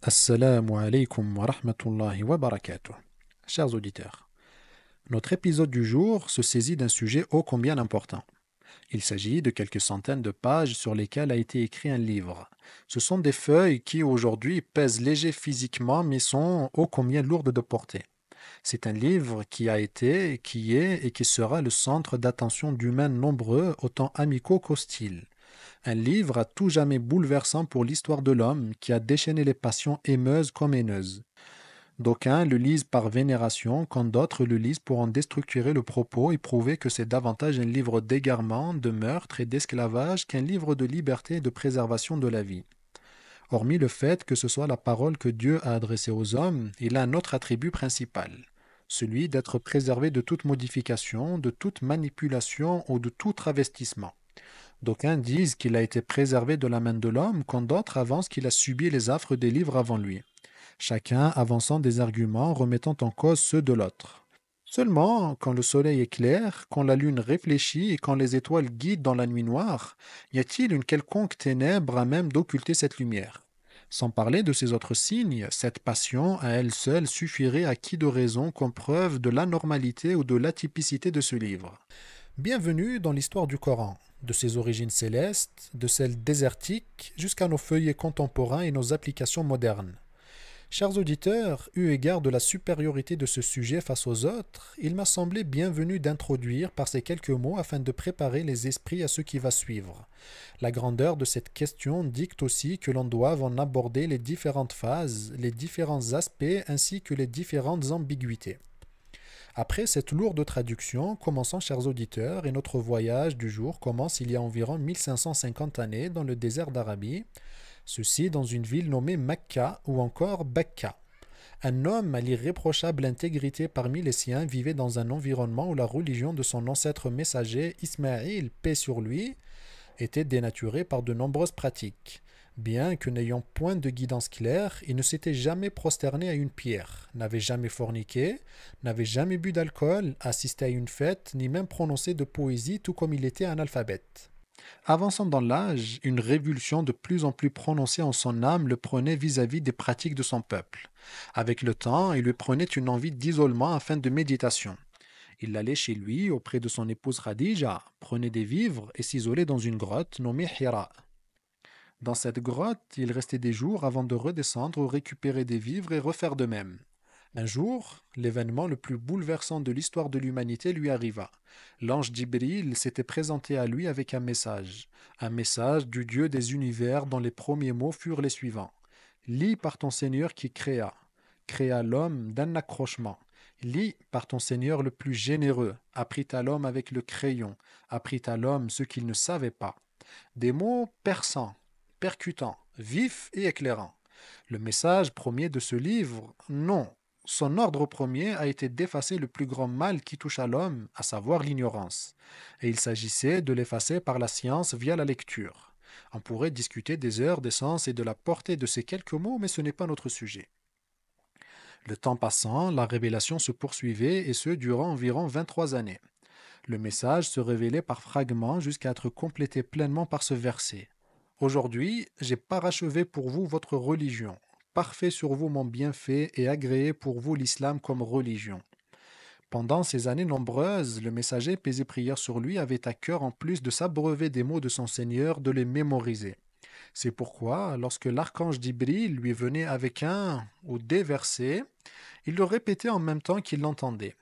Assalamu alaikum wa rahmatullahi wa barakatuh. Chers auditeurs, notre épisode du jour se saisit d'un sujet ô combien important. Il s'agit de quelques centaines de pages sur lesquelles a été écrit un livre. Ce sont des feuilles qui aujourd'hui pèsent léger physiquement mais sont ô combien lourdes de portée. C'est un livre qui a été, qui est et qui sera le centre d'attention d'humains nombreux, autant amicaux qu'hostiles. Un livre à tout jamais bouleversant pour l'histoire de l'homme qui a déchaîné les passions émeuses comme haineuses. D'aucuns le lisent par vénération, quand d'autres le lisent pour en déstructurer le propos et prouver que c'est davantage un livre d'égarement, de meurtre et d'esclavage qu'un livre de liberté et de préservation de la vie. Hormis le fait que ce soit la parole que Dieu a adressée aux hommes, il a un autre attribut principal, celui d'être préservé de toute modification, de toute manipulation ou de tout travestissement. D'aucuns disent qu'il a été préservé de la main de l'homme, quand d'autres avancent qu'il a subi les affres des livres avant lui, chacun avançant des arguments remettant en cause ceux de l'autre. Seulement, quand le soleil est clair, quand la lune réfléchit et quand les étoiles guident dans la nuit noire, y a-t-il une quelconque ténèbre à même d'occulter cette lumière? Sans parler de ces autres signes, cette passion à elle seule suffirait à qui de raison comme preuve de l'anormalité ou de l'atypicité de ce livre. Bienvenue dans l'histoire du Coran, de ses origines célestes, de celles désertiques, jusqu'à nos feuillets contemporains et nos applications modernes. Chers auditeurs, eu égard de la supériorité de ce sujet face aux autres, il m'a semblé bienvenu d'introduire par ces quelques mots afin de préparer les esprits à ce qui va suivre. La grandeur de cette question dicte aussi que l'on doive en aborder les différentes phases, les différents aspects ainsi que les différentes ambiguïtés. Après cette lourde traduction, commençons, chers auditeurs, et notre voyage du jour commence il y a environ 1550 années dans le désert d'Arabie, ceci dans une ville nommée Mecca ou encore Bekka. Un homme à l'irréprochable intégrité parmi les siens vivait dans un environnement où la religion de son ancêtre messager, Ismaïl, paix sur lui, était dénaturée par de nombreuses pratiques. Bien que n'ayant point de guidance claire, il ne s'était jamais prosterné à une pierre, n'avait jamais forniqué, n'avait jamais bu d'alcool, assisté à une fête, ni même prononcé de poésie, tout comme il était analphabète. Avançant dans l'âge, une révulsion de plus en plus prononcée en son âme le prenait vis-à-vis des pratiques de son peuple. Avec le temps, il lui prenait une envie d'isolement afin de méditation. Il allait chez lui, auprès de son épouse Khadija, prenait des vivres et s'isolait dans une grotte nommée Hira. Dans cette grotte, il restait des jours avant de redescendre, récupérer des vivres et refaire de même. Un jour, l'événement le plus bouleversant de l'histoire de l'humanité lui arriva. L'ange Djibril s'était présenté à lui avec un message du Dieu des univers dont les premiers mots furent les suivants. Lis par ton Seigneur qui créa l'homme d'un accrochement. Lis par ton Seigneur le plus généreux, apprit à l'homme avec le crayon, apprit à l'homme ce qu'il ne savait pas. Des mots perçants, percutants, vifs et éclairants. Le message premier de ce livre, non. Son ordre premier a été d'effacer le plus grand mal qui touche à l'homme, à savoir l'ignorance. Et il s'agissait de l'effacer par la science via la lecture. On pourrait discuter des heures, des sens et de la portée de ces quelques mots, mais ce n'est pas notre sujet. Le temps passant, la révélation se poursuivait, et ce durant environ 23 années. Le message se révélait par fragments jusqu'à être complété pleinement par ce verset. Aujourd'hui, j'ai parachevé pour vous votre religion, parfait sur vous mon bienfait et agréé pour vous l'islam comme religion. Pendant ces années nombreuses, le messager, paix et prière sur lui, avait à cœur, en plus de s'abreuver des mots de son Seigneur, de les mémoriser. C'est pourquoi, lorsque l'archange d'Ibril lui venait avec un ou des versets, il le répétait en même temps qu'il l'entendait.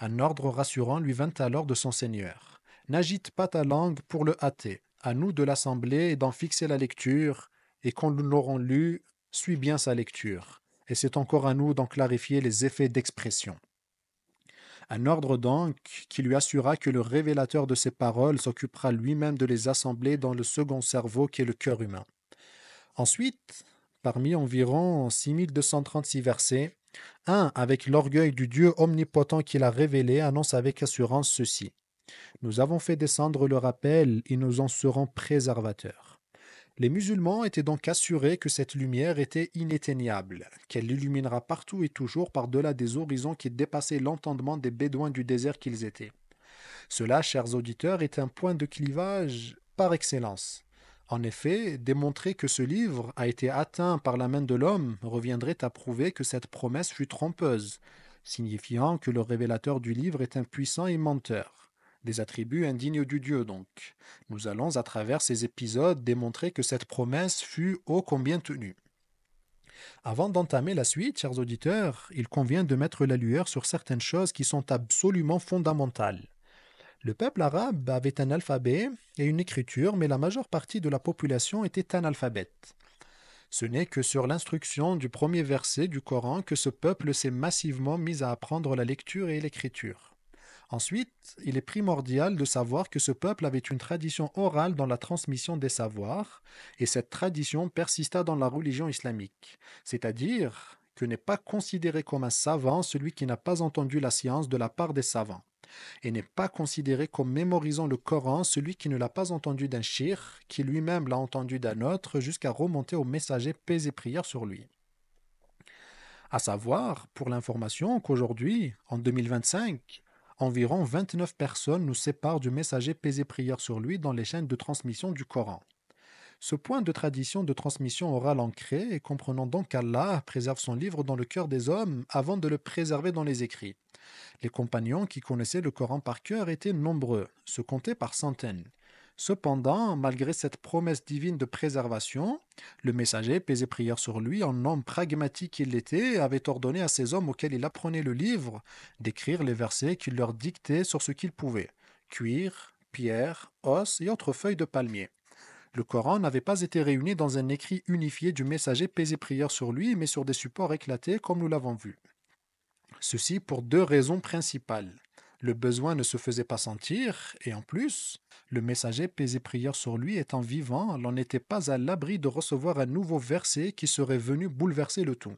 Un ordre rassurant lui vint alors de son Seigneur. N'agite pas ta langue pour le hâter. À nous de l'assembler et d'en fixer la lecture, et quand nous l'aurons lu, suis bien sa lecture. Et c'est encore à nous d'en clarifier les effets d'expression. Un ordre donc qui lui assura que le révélateur de ces paroles s'occupera lui-même de les assembler dans le second cerveau qui est le cœur humain. Ensuite, parmi environ 6236 versets, un, avec l'orgueil du Dieu omnipotent qui l'a révélé, annonce avec assurance ceci. Nous avons fait descendre le rappel et nous en serons préservateurs. Les musulmans étaient donc assurés que cette lumière était inéteignable, qu'elle illuminera partout et toujours par-delà des horizons qui dépassaient l'entendement des bédouins du désert qu'ils étaient. Cela, chers auditeurs, est un point de clivage par excellence. En effet, démontrer que ce livre a été atteint par la main de l'homme reviendrait à prouver que cette promesse fut trompeuse, signifiant que le révélateur du livre est impuissant et menteur. Des attributs indignes du Dieu donc. Nous allons à travers ces épisodes démontrer que cette promesse fut ô combien tenue. Avant d'entamer la suite, chers auditeurs, il convient de mettre la lueur sur certaines choses qui sont absolument fondamentales. Le peuple arabe avait un alphabet et une écriture, mais la majeure partie de la population était analphabète. Ce n'est que sur l'instruction du premier verset du Coran que ce peuple s'est massivement mis à apprendre la lecture et l'écriture. Ensuite, il est primordial de savoir que ce peuple avait une tradition orale dans la transmission des savoirs, et cette tradition persista dans la religion islamique, c'est-à-dire que n'est pas considéré comme un savant celui qui n'a pas entendu la science de la part des savants, et n'est pas considéré comme mémorisant le Coran celui qui ne l'a pas entendu d'un shir, qui lui-même l'a entendu d'un autre, jusqu'à remonter au messager paix et prière sur lui. À savoir, pour l'information, qu'aujourd'hui, en 2025, environ 29 personnes nous séparent du messager paix et prière sur lui dans les chaînes de transmission du Coran. Ce point de tradition de transmission orale ancrée et comprenant donc qu'Allah préserve son livre dans le cœur des hommes avant de le préserver dans les écrits. Les compagnons qui connaissaient le Coran par cœur étaient nombreux, se comptaient par centaines. Cependant, malgré cette promesse divine de préservation, le messager, paix et prière sur lui, en homme pragmatique qu'il était, avait ordonné à ces hommes auxquels il apprenait le livre d'écrire les versets qu'il leur dictait sur ce qu'ils pouvaient: cuir, pierre, os et autres feuilles de palmier. Le Coran n'avait pas été réuni dans un écrit unifié du messager, paix et prière sur lui, mais sur des supports éclatés comme nous l'avons vu. Ceci pour deux raisons principales. Le besoin ne se faisait pas sentir, et en plus, le messager, paix et prière sur lui, étant vivant, n'en était pas à l'abri de recevoir un nouveau verset qui serait venu bouleverser le tout.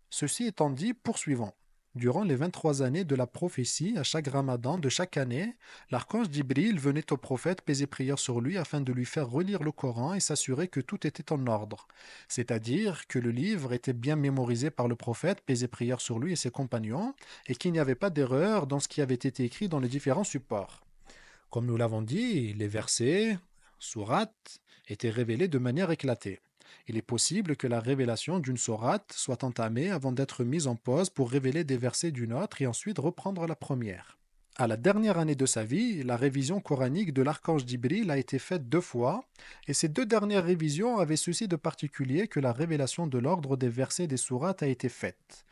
Ceci étant dit, poursuivons. Durant les 23 années de la prophétie, à chaque ramadan de chaque année, l'archange Djibril venait au prophète, paix et prière sur lui, afin de lui faire relire le Coran et s'assurer que tout était en ordre. C'est-à-dire que le livre était bien mémorisé par le prophète, paix et prière sur lui et ses compagnons, et qu'il n'y avait pas d'erreur dans ce qui avait été écrit dans les différents supports. Comme nous l'avons dit, les versets, sourates, étaient révélés de manière éclatée. Il est possible que la révélation d'une sourate soit entamée avant d'être mise en pause pour révéler des versets d'une autre et ensuite reprendre la première. À la dernière année de sa vie, la révision coranique de l'archange Djibril a été faite 2 fois, et ces 2 dernières révisions avaient ceci de particulier que la révélation de l'ordre des versets des sourates a été faite.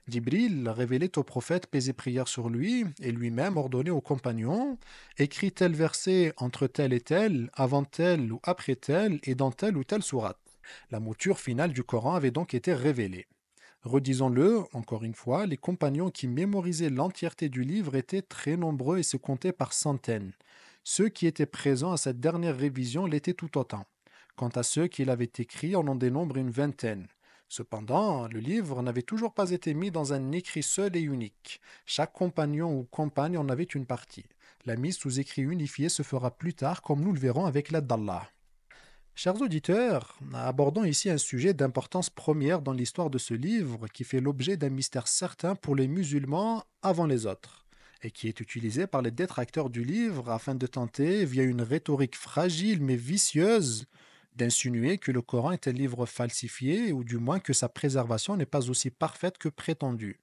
Djibril révélait au prophète paix et prière sur lui, et lui-même ordonnait aux compagnons: écris tel verset entre tel et tel, avant tel ou après tel, et dans telle ou telle sourate. La mouture finale du Coran avait donc été révélée. Redisons-le, encore une fois, les compagnons qui mémorisaient l'entièreté du livre étaient très nombreux et se comptaient par centaines. Ceux qui étaient présents à cette dernière révision l'étaient tout autant. Quant à ceux qui l'avaient écrit, on en dénombre une vingtaine. Cependant, le livre n'avait toujours pas été mis dans un écrit seul et unique. Chaque compagnon ou compagne en avait une partie. La mise sous écrit unifié se fera plus tard, comme nous le verrons avec l'aide d'Allah. Chers auditeurs, abordons ici un sujet d'importance première dans l'histoire de ce livre qui fait l'objet d'un mystère certain pour les musulmans avant les autres, et qui est utilisé par les détracteurs du livre afin de tenter, via une rhétorique fragile mais vicieuse, d'insinuer que le Coran est un livre falsifié ou du moins que sa préservation n'est pas aussi parfaite que prétendue.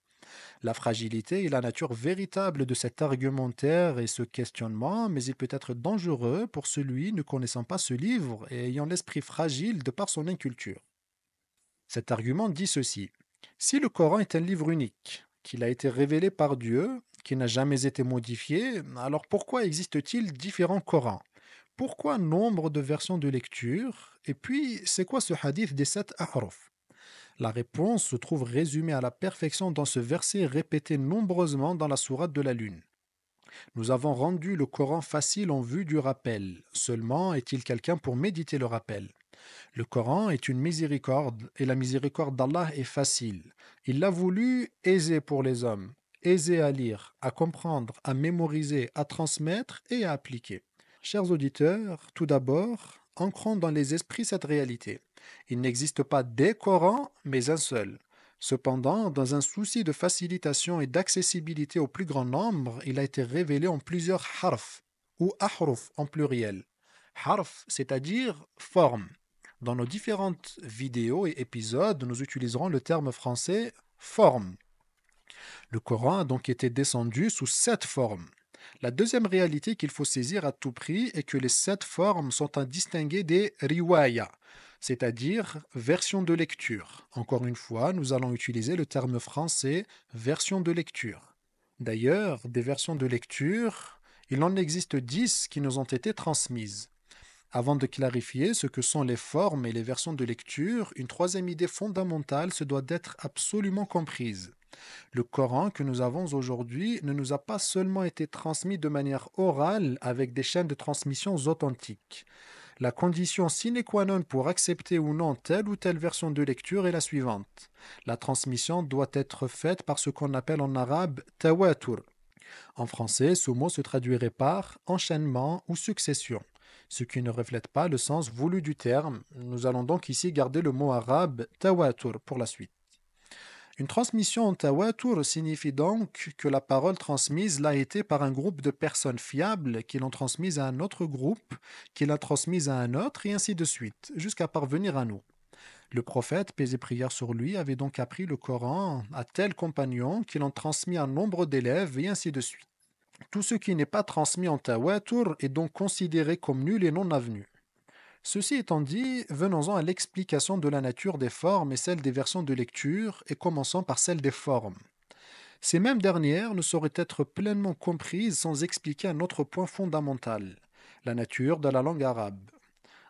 La fragilité et la nature véritable de cet argumentaire et ce questionnement, mais il peut être dangereux pour celui ne connaissant pas ce livre et ayant l'esprit fragile de par son inculture. Cet argument dit ceci: si le Coran est un livre unique, qu'il a été révélé par Dieu, qui n'a jamais été modifié, alors pourquoi existe-t-il différents Corans? Pourquoi nombre de versions de lecture? Et puis, c'est quoi ce hadith des 7 ahruf? La réponse se trouve résumée à la perfection dans ce verset répété nombreusement dans la sourate de la Lune. Nous avons rendu le Coran facile en vue du rappel. Seulement est-il quelqu'un pour méditer le rappel? Le Coran est une miséricorde et la miséricorde d'Allah est facile. Il l'a voulu aisé pour les hommes, aisé à lire, à comprendre, à mémoriser, à transmettre et à appliquer. Chers auditeurs, tout d'abord, ancrons dans les esprits cette réalité. Il n'existe pas des Corans, mais un seul. Cependant, dans un souci de facilitation et d'accessibilité au plus grand nombre, il a été révélé en plusieurs harf, ou ahruf en pluriel. Harf, c'est-à-dire forme. Dans nos différentes vidéos et épisodes, nous utiliserons le terme français forme. Le Coran a donc été descendu sous 7 formes. La deuxième réalité qu'il faut saisir à tout prix est que les 7 formes sont à distinguer des riwaya, c'est-à-dire version de lecture. Encore une fois, nous allons utiliser le terme français version de lecture. D'ailleurs, des versions de lecture, il en existe 10 qui nous ont été transmises. Avant de clarifier ce que sont les formes et les versions de lecture, une troisième idée fondamentale se doit d'être absolument comprise. Le Coran que nous avons aujourd'hui ne nous a pas seulement été transmis de manière orale avec des chaînes de transmission authentiques. La condition sine qua non pour accepter ou non telle ou telle version de lecture est la suivante. La transmission doit être faite par ce qu'on appelle en arabe tawatur. En français, ce mot se traduirait par enchaînement ou succession, ce qui ne reflète pas le sens voulu du terme. Nous allons donc ici garder le mot arabe tawatur pour la suite. Une transmission en tawatur signifie donc que la parole transmise l'a été par un groupe de personnes fiables qui l'ont transmise à un autre groupe, qui l'a transmise à un autre, et ainsi de suite, jusqu'à parvenir à nous. Le prophète, paix et prière sur lui, avait donc appris le Coran à tel compagnon qui l'ont transmis à un nombre d'élèves, et ainsi de suite. Tout ce qui n'est pas transmis en tawatur est donc considéré comme nul et non avenu. Ceci étant dit, venons-en à l'explication de la nature des formes et celle des versions de lecture, et commençons par celle des formes. Ces mêmes dernières ne sauraient être pleinement comprises sans expliquer un autre point fondamental, la nature de la langue arabe.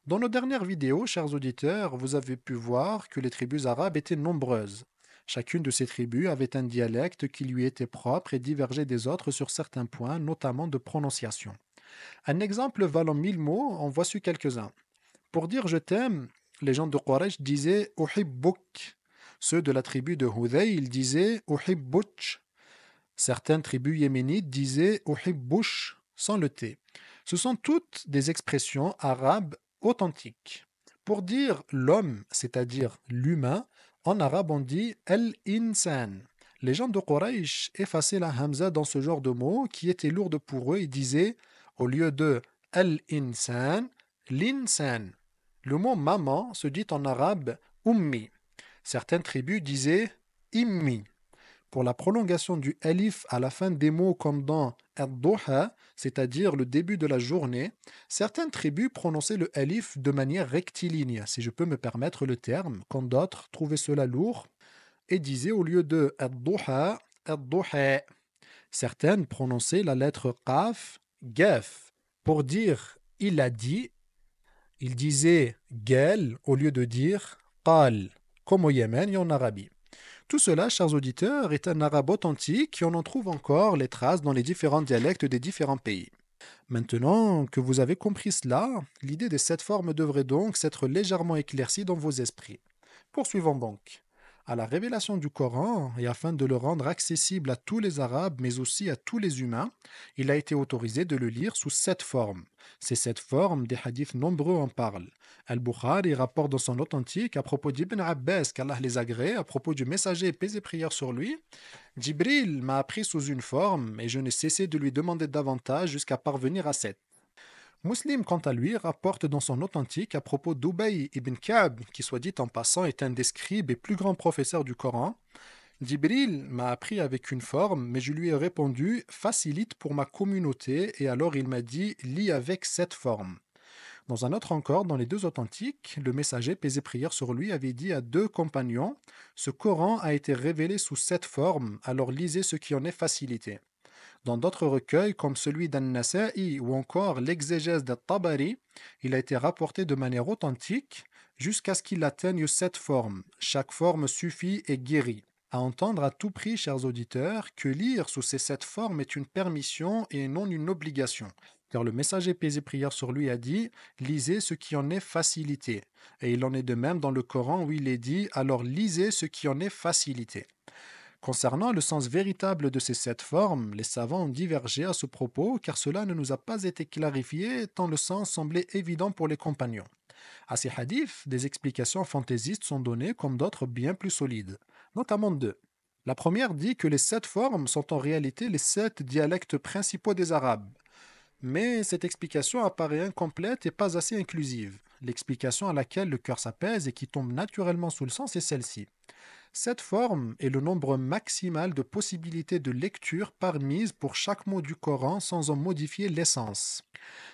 Dans nos dernières vidéos, chers auditeurs, vous avez pu voir que les tribus arabes étaient nombreuses. Chacune de ces tribus avait un dialecte qui lui était propre et divergeait des autres sur certains points, notamment de prononciation. Un exemple valant 1000 mots, en voici quelques-uns. Pour dire je t'aime, les gens de Quraysh disaient Uhibbuk. Ceux de la tribu de Hudayl disaient Uhibbuch. Certaines tribus yéménites disaient Uhibbush sans le T. Ce sont toutes des expressions arabes authentiques. Pour dire l'homme, c'est-à-dire l'humain, en arabe on dit al-insan. Les gens de Quraysh effaçaient la hamza dans ce genre de mots qui était lourde pour eux et disaient au lieu de al-insan, l'insan. Le mot maman se dit en arabe ummi. Certaines tribus disaient immi. Pour la prolongation du alif à la fin des mots comme dans ad-duha, c'est-à-dire le début de la journée, certaines tribus prononçaient le alif de manière rectiligne, si je peux me permettre le terme, quand d'autres trouvaient cela lourd et disaient au lieu de ad-duha, ad-duha. Certaines prononçaient la lettre qaf, gaf. Pour dire il a dit, il disait gel au lieu de dire qal, comme au Yémen et en Arabie. Tout cela, chers auditeurs, est un arabe authentique et on en trouve encore les traces dans les différents dialectes des différents pays. Maintenant que vous avez compris cela, l'idée des 7 formes devrait donc s'être légèrement éclaircie dans vos esprits. Poursuivons donc. À la révélation du Coran, et afin de le rendre accessible à tous les Arabes, mais aussi à tous les humains, il a été autorisé de le lire sous 7 formes. Ces 7 formes, des hadiths nombreux en parlent. Al-Bukhari rapporte dans son authentique à propos d'Ibn Abbas, qu'Allah les agrée, à propos du messager paix et prière sur lui. Jibril m'a appris sous une forme, et je n'ai cessé de lui demander davantage jusqu'à parvenir à 7. Muslim, quant à lui, rapporte dans son authentique à propos d'Ubay ibn Ka'b, qui soit dit en passant est un des scribes et plus grands professeurs du Coran. Jibril m'a appris avec une forme, mais je lui ai répondu facilite pour ma communauté, et alors il m'a dit lis avec 7 formes. Dans un autre encore, dans les deux authentiques, le messager, paix et prière sur lui, avait dit à 2 compagnons ce Coran a été révélé sous 7 formes, alors lisez ce qui en est facilité. Dans d'autres recueils, comme celui d'An-Nasa'i ou encore l'exégèse d'At-Tabari, il a été rapporté de manière authentique jusqu'à ce qu'il atteigne 7 formes. Chaque forme suffit et guérit. À entendre à tout prix, chers auditeurs, que lire sous ces 7 formes est une permission et non une obligation. Car le messager paix et prière sur lui a dit « Lisez ce qui en est facilité ». Et il en est de même dans le Coran où il est dit « Alors lisez ce qui en est facilité ». Concernant le sens véritable de ces 7 formes, les savants ont divergé à ce propos car cela ne nous a pas été clarifié tant le sens semblait évident pour les compagnons. À ces hadiths, des explications fantaisistes sont données comme d'autres bien plus solides, notamment 2. La première dit que les 7 formes sont en réalité les 7 dialectes principaux des Arabes. Mais cette explication apparaît incomplète et pas assez inclusive. L'explication à laquelle le cœur s'apaise et qui tombe naturellement sous le sens est celle-ci. Cette forme est le nombre maximal de possibilités de lecture permises pour chaque mot du Coran sans en modifier l'essence.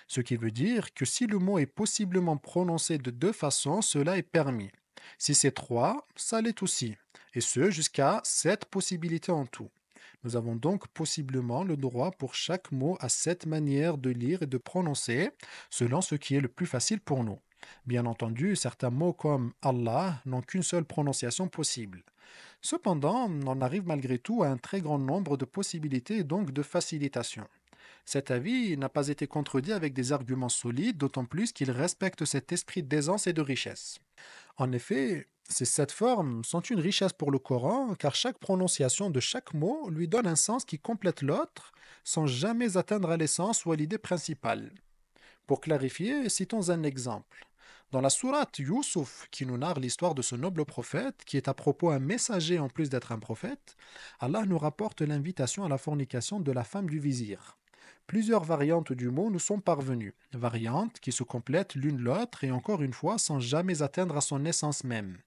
Ce qui veut dire que si le mot est possiblement prononcé de deux façons, cela est permis. Si c'est trois, ça l'est aussi, et ce jusqu'à sept possibilités en tout. Nous avons donc possiblement le droit pour chaque mot à sept manières de lire et de prononcer, selon ce qui est le plus facile pour nous. Bien entendu, certains mots comme Allah n'ont qu'une seule prononciation possible. Cependant, on arrive malgré tout à un très grand nombre de possibilités et donc de facilitation. Cet avis n'a pas été contredit avec des arguments solides, d'autant plus qu'il respecte cet esprit d'aisance et de richesse. En effet, ces sept formes sont une richesse pour le Coran, car chaque prononciation de chaque mot lui donne un sens qui complète l'autre, sans jamais atteindre à l'essence ou à l'idée principale. Pour clarifier, citons un exemple. Dans la sourate Youssouf, qui nous narre l'histoire de ce noble prophète, qui est à propos un messager en plus d'être un prophète, Allah nous rapporte l'invitation à la fornication de la femme du vizir. Plusieurs variantes du mot nous sont parvenues, variantes qui se complètent l'une l'autre et encore une fois sans jamais atteindre à son essence même.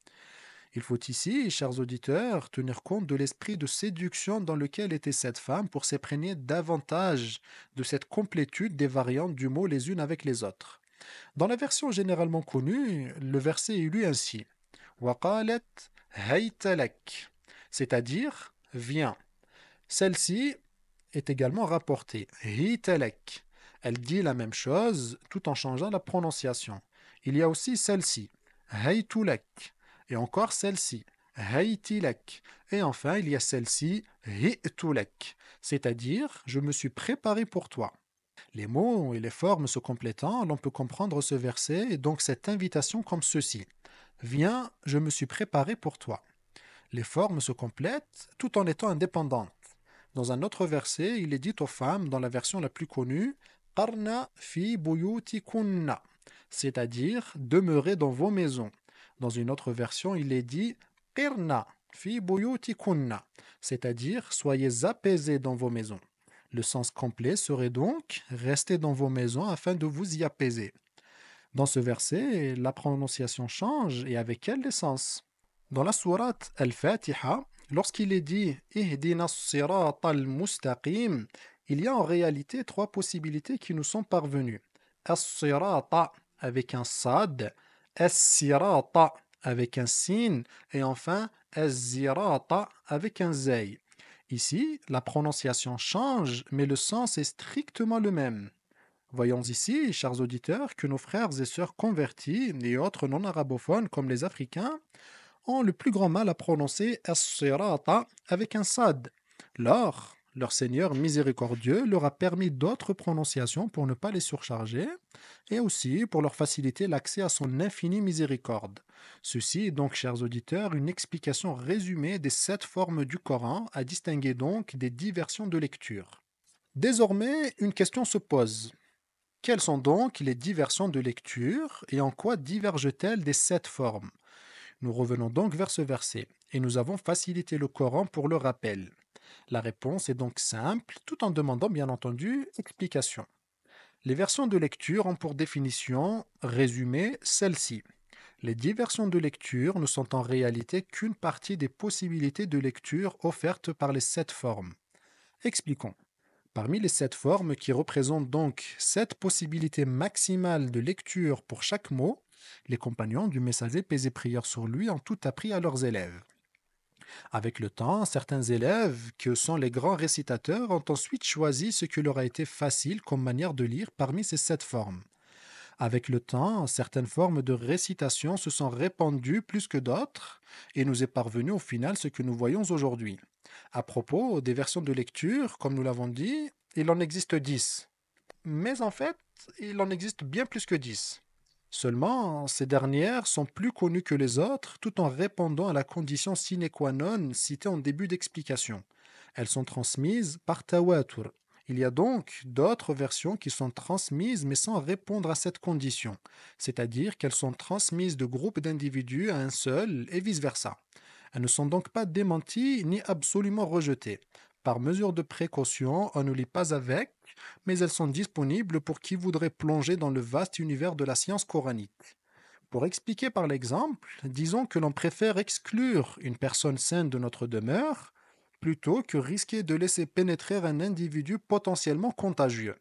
Il faut ici, chers auditeurs, tenir compte de l'esprit de séduction dans lequel était cette femme pour s'imprégner davantage de cette complétude des variantes du mot les unes avec les autres. Dans la version généralement connue, le verset est lu ainsi: وَقَالَتْ هَيْتَ لَكْ, c'est-à-dire viens. Celle-ci est également rapportée هِيتَ لَكْ. Elle dit la même chose tout en changeant la prononciation. Il y a aussi celle-ci, هَيْتُ لَكْ, et encore celle-ci, هَيْتِ لَكْ, et enfin il y a celle-ci, هِئْتُ لَكْ, c'est-à-dire je me suis préparé pour toi. Les mots et les formes se complétant, l'on peut comprendre ce verset et donc cette invitation comme ceci: viens, je me suis préparé pour toi. Les formes se complètent tout en étant indépendantes. Dans un autre verset, il est dit aux femmes, dans la version la plus connue, qarna fi buyutikunna, c'est-à-dire demeurez dans vos maisons. Dans une autre version, il est dit qirna fi buyutikunna, c'est-à-dire soyez apaisés dans vos maisons. Le sens complet serait donc restez dans vos maisons afin de vous y apaiser. Dans ce verset, la prononciation change et avec elle l'essence. Dans la sourate Al-Fatiha, lorsqu'il est dit Ihdina as-sirata al-mustaqim, il y a en réalité trois possibilités qui nous sont parvenues. As-sirata avec un sad, as-sirata avec un sin et enfin az-zirata avec un zay. Ici, la prononciation change, mais le sens est strictement le même. Voyons ici, chers auditeurs, que nos frères et sœurs convertis et autres non-arabophones comme les Africains ont le plus grand mal à prononcer as-sirata avec un sad. Leur Seigneur miséricordieux leur a permis d'autres prononciations pour ne pas les surcharger et aussi pour leur faciliter l'accès à son infinie miséricorde. Ceci est donc, chers auditeurs, une explication résumée des sept formes du Coran, à distinguer donc des diversions de lecture. Désormais, une question se pose. Quelles sont donc les diversions de lecture et en quoi divergent-elles des sept formes? Nous revenons donc vers ce verset et nous avons facilité le Coran pour le rappel. La réponse est donc simple, tout en demandant bien entendu explication. Les versions de lecture ont pour définition résumée celle-ci. Les diversions de lecture ne sont en réalité qu'une partie des possibilités de lecture offertes par les sept formes. Expliquons. Parmi les sept formes qui représentent donc sept possibilités maximales de lecture pour chaque mot, les compagnons du messager paix et prière sur lui ont tout appris à leurs élèves. Avec le temps, certains élèves, que sont les grands récitateurs, ont ensuite choisi ce qui leur a été facile comme manière de lire parmi ces sept formes. Avec le temps, certaines formes de récitation se sont répandues plus que d'autres, et nous est parvenu au final ce que nous voyons aujourd'hui. À propos des versions de lecture, comme nous l'avons dit, il en existe 10. Mais en fait, il en existe bien plus que 10. Seulement, ces dernières sont plus connues que les autres tout en répondant à la condition sine qua non citée en début d'explication. Elles sont transmises par tawatur. Il y a donc d'autres versions qui sont transmises mais sans répondre à cette condition, c'est-à-dire qu'elles sont transmises de groupes d'individus à un seul et vice-versa. Elles ne sont donc pas démenties ni absolument rejetées. Par mesure de précaution, on ne lit pas avec, mais elles sont disponibles pour qui voudrait plonger dans le vaste univers de la science coranique. Pour expliquer par l'exemple, disons que l'on préfère exclure une personne saine de notre demeure plutôt que risquer de laisser pénétrer un individu potentiellement contagieux.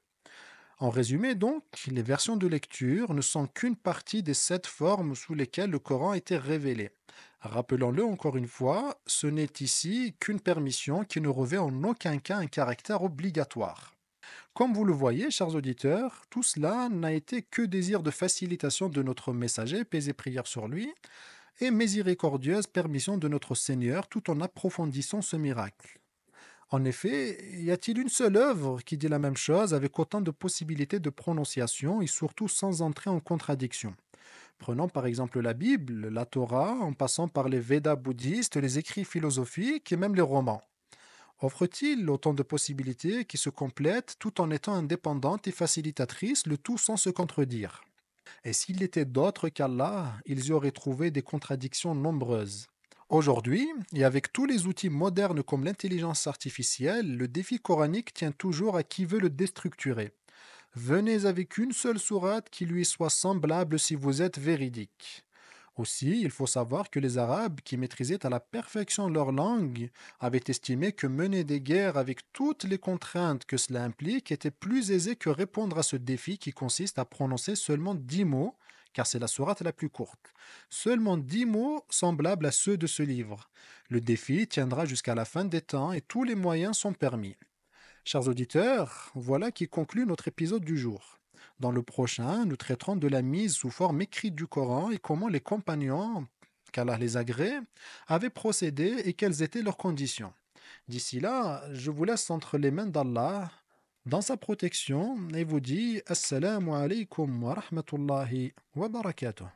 En résumé donc, les versions de lecture ne sont qu'une partie des 7 formes sous lesquelles le Coran a été révélé. Rappelons-le encore une fois, ce n'est ici qu'une permission qui ne revêt en aucun cas un caractère obligatoire. Comme vous le voyez, chers auditeurs, tout cela n'a été que désir de facilitation de notre messager, paix et prière sur lui, et miséricordieuse permission de notre Seigneur tout en approfondissant ce miracle. En effet, y a-t-il une seule œuvre qui dit la même chose avec autant de possibilités de prononciation et surtout sans entrer en contradiction? Prenons par exemple la Bible, la Torah, en passant par les Védas bouddhistes, les écrits philosophiques et même les romans. Offre-t-il autant de possibilités qui se complètent tout en étant indépendantes et facilitatrices, le tout sans se contredire? Et s'il était d'autres qu'Allah, ils y auraient trouvé des contradictions nombreuses. Aujourd'hui, et avec tous les outils modernes comme l'intelligence artificielle, le défi coranique tient toujours à qui veut le déstructurer. Venez avec une seule sourate qui lui soit semblable si vous êtes véridique. Aussi, il faut savoir que les Arabes, qui maîtrisaient à la perfection leur langue, avaient estimé que mener des guerres avec toutes les contraintes que cela implique était plus aisé que répondre à ce défi qui consiste à prononcer seulement 10 mots, car c'est la sourate la plus courte. Seulement 10 mots semblables à ceux de ce livre. Le défi tiendra jusqu'à la fin des temps et tous les moyens sont permis. Chers auditeurs, voilà qui conclut notre épisode du jour. Dans le prochain, nous traiterons de la mise sous forme écrite du Coran et comment les compagnons, qu'Allah les agrée, avaient procédé et quelles étaient leurs conditions. D'ici là, je vous laisse entre les mains d'Allah, dans sa protection, et vous dis Assalamu alaikum wa rahmatullahi wa barakatuh.